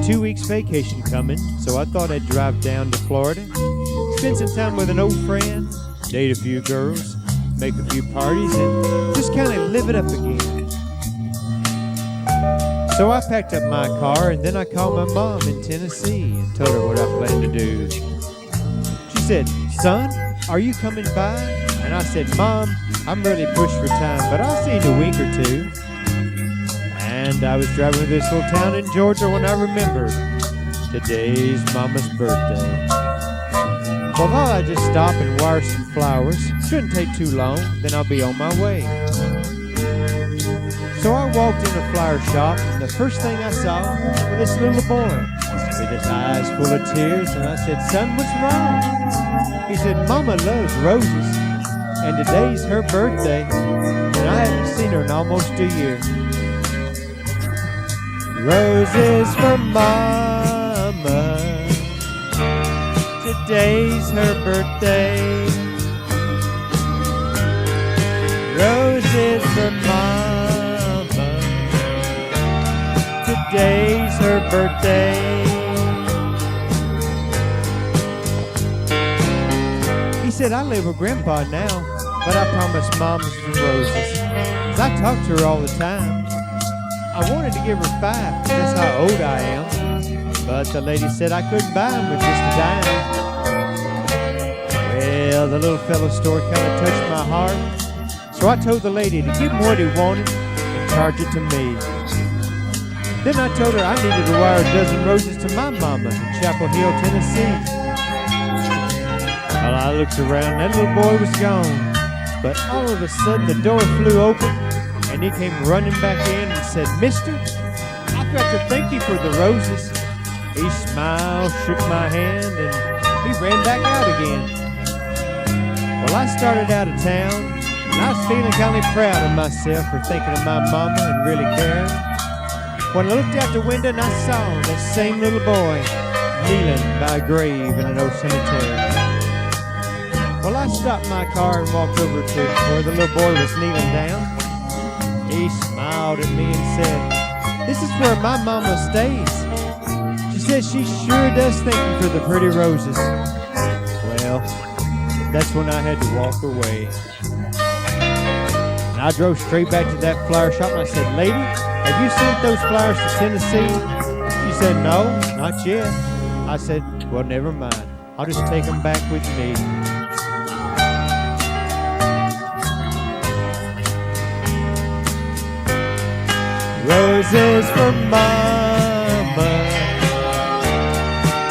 2 weeks vacation coming, so I thought I'd drive down to Florida, spend some time with an old friend, date a few girls, make a few parties, and just kind of live it up again. So I packed up my car, and then I called my mom in Tennessee and told her what I planned to do. She said, "Son, are you coming by?" And I said, "Mom, I'm really pushed for time, but I'll see you in a week or two." And I was driving to this little town in Georgia when I remembered today's Mama's birthday. Well, thought I'd just stop and wire some flowers. Shouldn't take too long, then I'll be on my way. So I walked in a flower shop, and the first thing I saw was this little boy with his eyes full of tears, and I said, "Son, what's wrong?" He said, "Mama loves roses, and today's her birthday, and I haven't seen her in almost a year." Roses for Mama, today's her birthday. Roses for Mama, today's her birthday. He said, "I live with Grandpa now, but I promised Mom some roses, 'cause I talk to her all the time. I wanted to give her 5, that's how old I am, but the lady said I couldn't buy them with just a dime." Well, the little fellow's story kind of touched my heart, so I told the lady to give him what he wanted and charge it to me. Then I told her I needed to wire a dozen roses to my mama in Chapel Hill, Tennessee. Well, I looked around, that little boy was gone, but all of a sudden the door flew open, and he came running back in and said, "Mister, I've got to thank you for the roses." He smiled, shook my hand, and he ran back out again. Well, I started out of town, and I was feeling kind of proud of myself for thinking of my mama and really caring. When I looked out the window and I saw that same little boy kneeling by a grave in an old cemetery. Well, I stopped my car and walked over to where the little boy was kneeling down. He smiled at me and said, "This is where my mama stays. She says she sure does thank you for the pretty roses." Well, that's when I had to walk away. And I drove straight back to that flower shop and I said, "Lady, have you sent those flowers to Tennessee?" She said, "No, not yet." I said, "Well, never mind. I'll just take them back with me." Roses for Mama,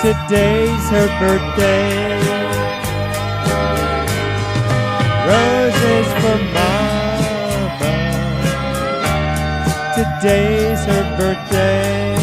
today's her birthday. Roses for Mama, today's her birthday.